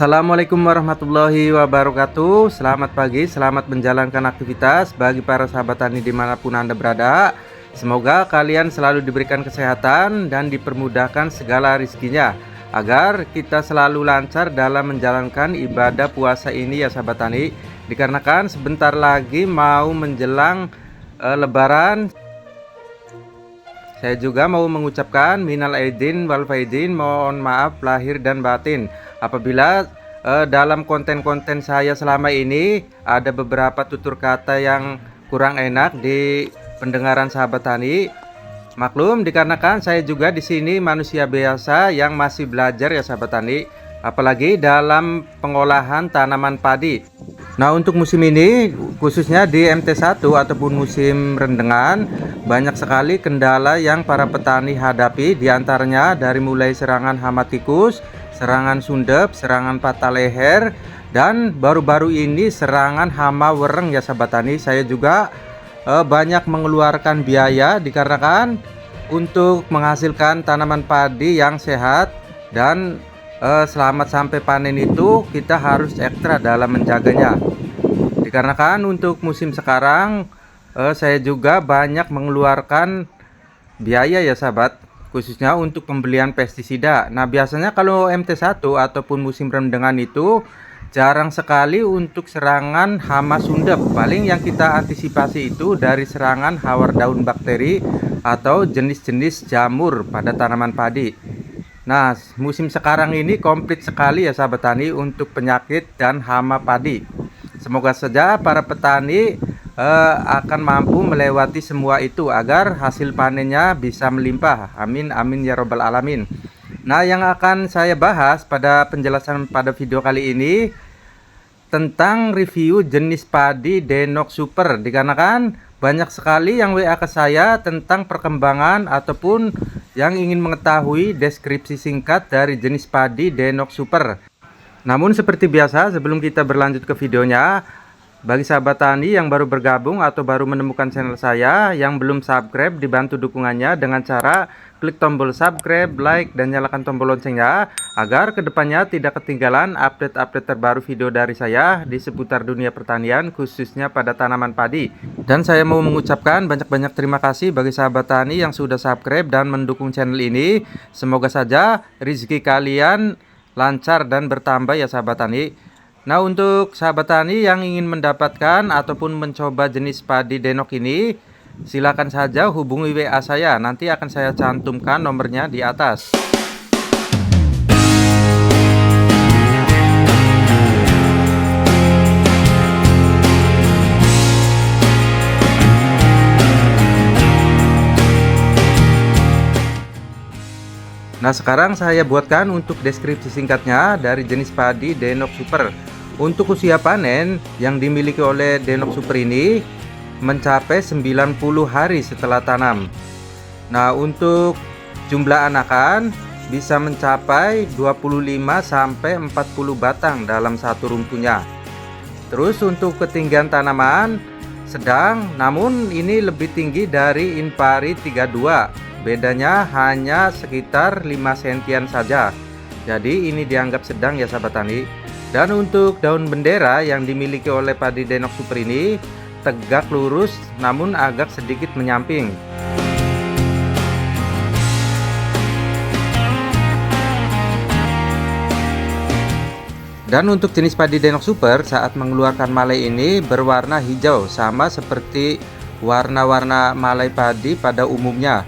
Assalamualaikum warahmatullahi wabarakatuh. Selamat pagi, selamat menjalankan aktivitas bagi para sahabat tani dimanapun Anda berada. Semoga kalian selalu diberikan kesehatan dan dipermudahkan segala rizkinya, agar kita selalu lancar dalam menjalankan ibadah puasa ini ya sahabat tani. Dikarenakan sebentar lagi mau menjelang Lebaran, saya juga mau mengucapkan minal aidin wal faidin, mohon maaf lahir dan batin apabila dalam konten-konten saya selama ini ada beberapa tutur kata yang kurang enak di pendengaran sahabat tani. Maklum, dikarenakan saya juga di sini manusia biasa yang masih belajar ya sahabat tani, apalagi dalam pengolahan tanaman padi. Nah, untuk musim ini khususnya di MT1 ataupun musim rendengan, banyak sekali kendala yang para petani hadapi, diantaranya dari mulai serangan hama tikus, serangan sundep, serangan patah leher, dan baru-baru ini serangan hama wereng ya sahabat tani. Saya juga banyak mengeluarkan biaya dikarenakan untuk menghasilkan tanaman padi yang sehat dan selamat sampai panen itu kita harus ekstra dalam menjaganya. Dikarenakan untuk musim sekarang saya juga banyak mengeluarkan biaya ya sahabat, khususnya untuk pembelian pestisida. Nah, biasanya kalau MT1 ataupun musim rendengan itu jarang sekali untuk serangan hama sundep. Paling yang kita antisipasi itu dari serangan hawar daun bakteri atau jenis-jenis jamur pada tanaman padi. Nah, musim sekarang ini komplit sekali ya sahabat tani untuk penyakit dan hama padi. Semoga saja para petani akan mampu melewati semua itu agar hasil panennya bisa melimpah. Amin amin ya robbal alamin. Nah, yang akan saya bahas pada penjelasan pada video kali ini tentang review jenis padi Denok Super, dikarenakan banyak sekali yang WA ke saya tentang perkembangan ataupun yang ingin mengetahui deskripsi singkat dari jenis padi Denok Super. Namun seperti biasa, sebelum kita berlanjut ke videonya, bagi sahabat tani yang baru bergabung atau baru menemukan channel saya, yang belum subscribe, dibantu dukungannya dengan cara klik tombol subscribe, like, dan nyalakan tombol loncengnya agar kedepannya tidak ketinggalan update-update terbaru video dari saya di seputar dunia pertanian, khususnya pada tanaman padi. Dan saya mau mengucapkan banyak-banyak terima kasih bagi sahabat tani yang sudah subscribe dan mendukung channel ini. Semoga saja rezeki kalian lancar dan bertambah ya sahabat tani. Nah, untuk sahabat tani yang ingin mendapatkan ataupun mencoba jenis padi Denok ini, silakan saja hubungi WA saya, nanti akan saya cantumkan nomornya di atas. Nah, sekarang saya buatkan untuk deskripsi singkatnya dari jenis padi Denok Super. Untuk usia panen yang dimiliki oleh Denok Super ini mencapai 90 hari setelah tanam. Nah, untuk jumlah anakan bisa mencapai 25 sampai 40 batang dalam satu rumpunya. Terus untuk ketinggian tanaman sedang, namun ini lebih tinggi dari Inpari 32. Bedanya hanya sekitar 5 sentian saja. Jadi ini dianggap sedang ya sahabat tani. Dan untuk daun bendera yang dimiliki oleh padi Denok Super ini tegak lurus namun agak sedikit menyamping. Dan untuk jenis padi Denok Super saat mengeluarkan malai ini berwarna hijau, sama seperti warna-warna malai padi pada umumnya.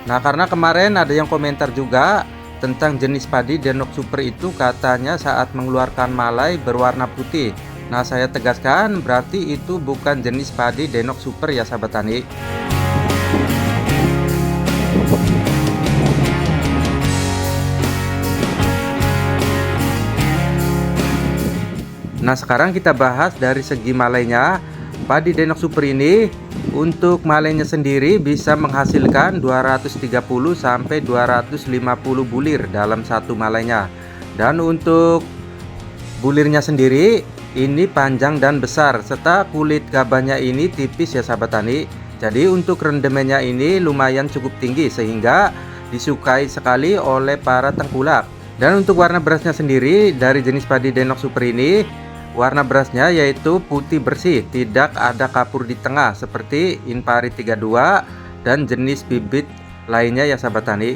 Nah, karena kemarin ada yang komentar juga tentang jenis padi Denok Super itu katanya saat mengeluarkan malai berwarna putih. Nah, saya tegaskan berarti itu bukan jenis padi Denok Super ya sahabat tani. Nah, sekarang kita bahas dari segi malainya. Padi Denok Super ini untuk malainya sendiri bisa menghasilkan 230 sampai 250 bulir dalam satu malainya. Dan untuk bulirnya sendiri ini panjang dan besar, serta kulit gabahnya ini tipis ya sahabat tani. Jadi untuk rendemennya ini lumayan cukup tinggi sehingga disukai sekali oleh para tengkulak. Dan untuk warna berasnya sendiri dari jenis padi Denok Super ini, warna berasnya yaitu putih bersih, tidak ada kapur di tengah seperti Inpari 32 dan jenis bibit lainnya ya sahabat tani.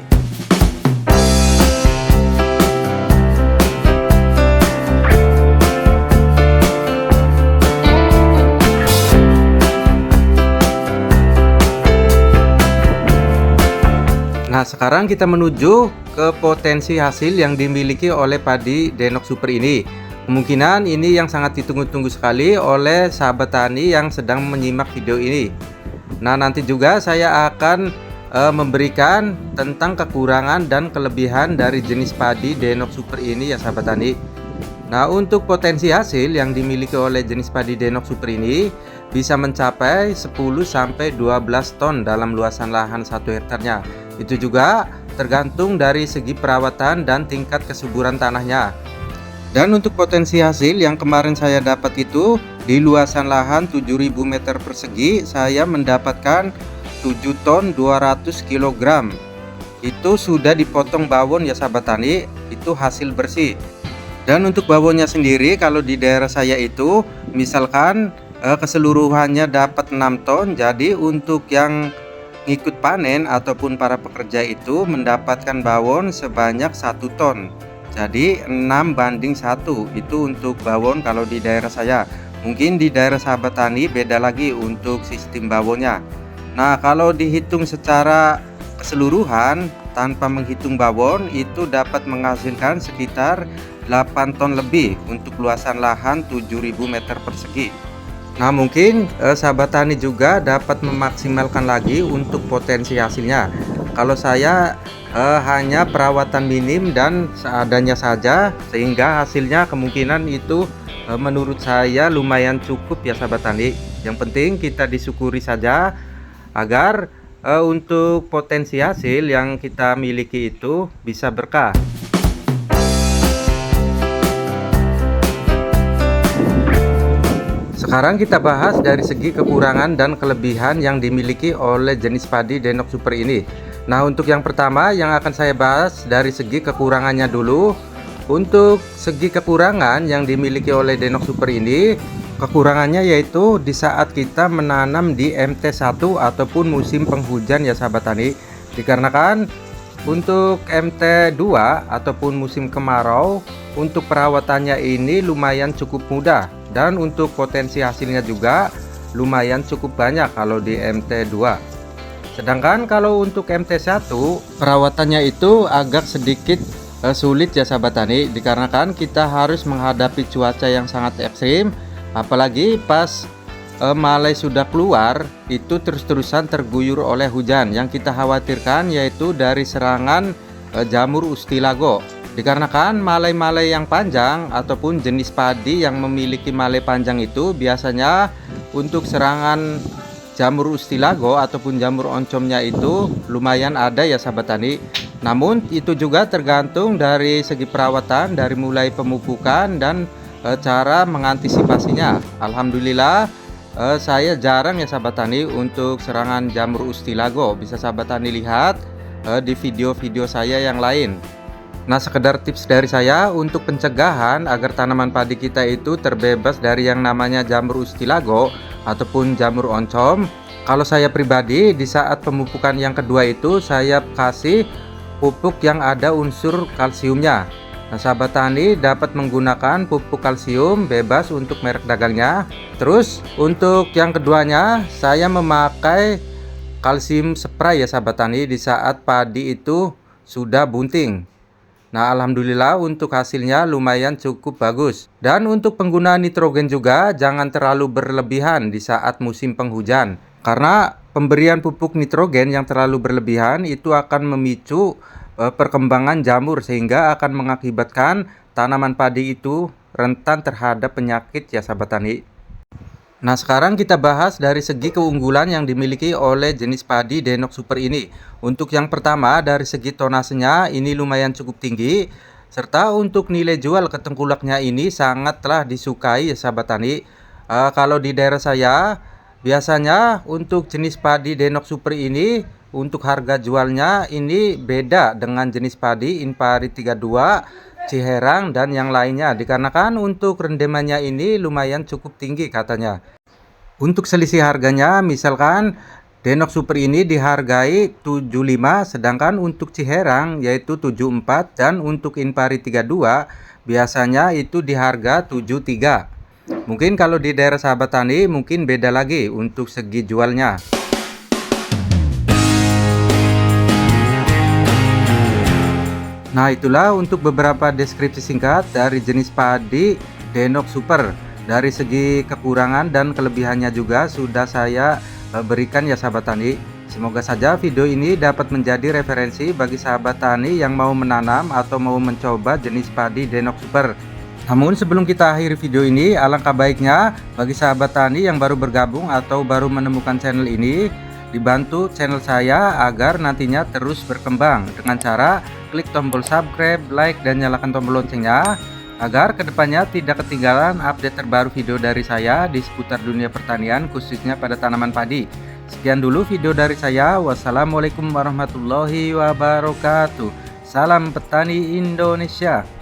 Nah, sekarang kita menuju ke potensi hasil yang dimiliki oleh padi Denok Super ini. Kemungkinan ini yang sangat ditunggu-tunggu sekali oleh sahabat tani yang sedang menyimak video ini. Nah, nanti juga saya akan memberikan tentang kekurangan dan kelebihan dari jenis padi Denok Super ini ya sahabat tani. Nah, untuk potensi hasil yang dimiliki oleh jenis padi Denok Super ini bisa mencapai 10-12 ton dalam luasan lahan 1 hektarnya. Itu juga tergantung dari segi perawatan dan tingkat kesuburan tanahnya. Dan untuk potensi hasil yang kemarin saya dapat itu di luasan lahan 7000 meter persegi, saya mendapatkan 7 ton 200 kg. Itu sudah dipotong bawon ya sahabat tani, itu hasil bersih. Dan untuk bawonnya sendiri kalau di daerah saya itu misalkan keseluruhannya dapat 6 ton, jadi untuk yang ngikut panen ataupun para pekerja itu mendapatkan bawon sebanyak 1 ton. Jadi 6:1 itu untuk bawon kalau di daerah saya. Mungkin di daerah sahabat tani beda lagi untuk sistem bawonnya. Nah, kalau dihitung secara keseluruhan tanpa menghitung bawon itu dapat menghasilkan sekitar 8 ton lebih untuk luasan lahan 7000 meter persegi. Nah, mungkin sahabat tani juga dapat memaksimalkan lagi untuk potensi hasilnya. Kalau saya hanya perawatan minim dan seadanya saja, sehingga hasilnya kemungkinan itu menurut saya lumayan cukup ya sahabat tani. Yang penting kita disyukuri saja agar untuk potensi hasil yang kita miliki itu bisa berkah. Sekarang kita bahas dari segi kekurangan dan kelebihan yang dimiliki oleh jenis padi Denok Super ini. Nah, untuk yang pertama yang akan saya bahas dari segi kekurangannya dulu. Untuk segi kekurangan yang dimiliki oleh Denok Super ini, kekurangannya yaitu di saat kita menanam di MT1 ataupun musim penghujan ya sahabat tani. Dikarenakan untuk MT2 ataupun musim kemarau, untuk perawatannya ini lumayan cukup mudah. Dan untuk potensi hasilnya juga lumayan cukup banyak kalau di MT2. Sedangkan kalau untuk MT1 perawatannya itu agak sedikit sulit ya sahabat tani, dikarenakan kita harus menghadapi cuaca yang sangat ekstrim, apalagi pas malai sudah keluar itu terus-terusan terguyur oleh hujan. Yang kita khawatirkan yaitu dari serangan jamur ustilago. Dikarenakan malai-malai yang panjang ataupun jenis padi yang memiliki malai panjang itu biasanya untuk serangan jamur ustilago ataupun jamur oncomnya itu lumayan ada ya sahabat tani. Namun itu juga tergantung dari segi perawatan, dari mulai pemupukan dan cara mengantisipasinya. Alhamdulillah saya jarang ya sahabat tani untuk serangan jamur ustilago. Bisa sahabat tani lihat di video-video saya yang lain. Nah, sekedar tips dari saya untuk pencegahan agar tanaman padi kita itu terbebas dari yang namanya jamur ustilago ataupun jamur oncom. Kalau saya pribadi di saat pemupukan yang kedua itu saya kasih pupuk yang ada unsur kalsiumnya. Nah, sahabat tani dapat menggunakan pupuk kalsium bebas untuk merek dagangnya. Terus untuk yang keduanya saya memakai kalsium spray ya sahabat tani di saat padi itu sudah bunting. Nah, alhamdulillah untuk hasilnya lumayan cukup bagus. Dan untuk penggunaan nitrogen juga jangan terlalu berlebihan di saat musim penghujan. Karena pemberian pupuk nitrogen yang terlalu berlebihan itu akan memicu perkembangan jamur sehingga akan mengakibatkan tanaman padi itu rentan terhadap penyakit ya sahabat tani. Nah, sekarang kita bahas dari segi keunggulan yang dimiliki oleh jenis padi Denok Super ini. Untuk yang pertama dari segi tonasenya ini lumayan cukup tinggi, serta untuk nilai jual ke tengkulaknya ini sangatlah disukai ya sahabat tani. Kalau di daerah saya Biasanya untuk jenis padi Denok Super ini untuk harga jualnya ini beda dengan jenis padi Inpari 32, Ciherang dan yang lainnya, dikarenakan untuk rendemannya ini lumayan cukup tinggi katanya. Untuk selisih harganya, misalkan Denok Super ini dihargai 75, sedangkan untuk Ciherang yaitu 74, dan untuk Inpari 32 biasanya itu di harga 73. Mungkin kalau di daerah sahabat tani mungkin beda lagi untuk segi jualnya. Nah, itulah untuk beberapa deskripsi singkat dari jenis padi Denok Super. Dari segi kekurangan dan kelebihannya juga sudah saya berikan ya sahabat tani. Semoga saja video ini dapat menjadi referensi bagi sahabat tani yang mau menanam atau mau mencoba jenis padi Denok Super. Namun sebelum kita akhiri video ini, alangkah baiknya bagi sahabat tani yang baru bergabung atau baru menemukan channel ini, dibantu channel saya agar nantinya terus berkembang dengan cara klik tombol subscribe, like, dan nyalakan tombol loncengnya agar kedepannya tidak ketinggalan update terbaru video dari saya di seputar dunia pertanian, khususnya pada tanaman padi. Sekian dulu video dari saya. Wassalamualaikum warahmatullahi wabarakatuh. Salam petani Indonesia.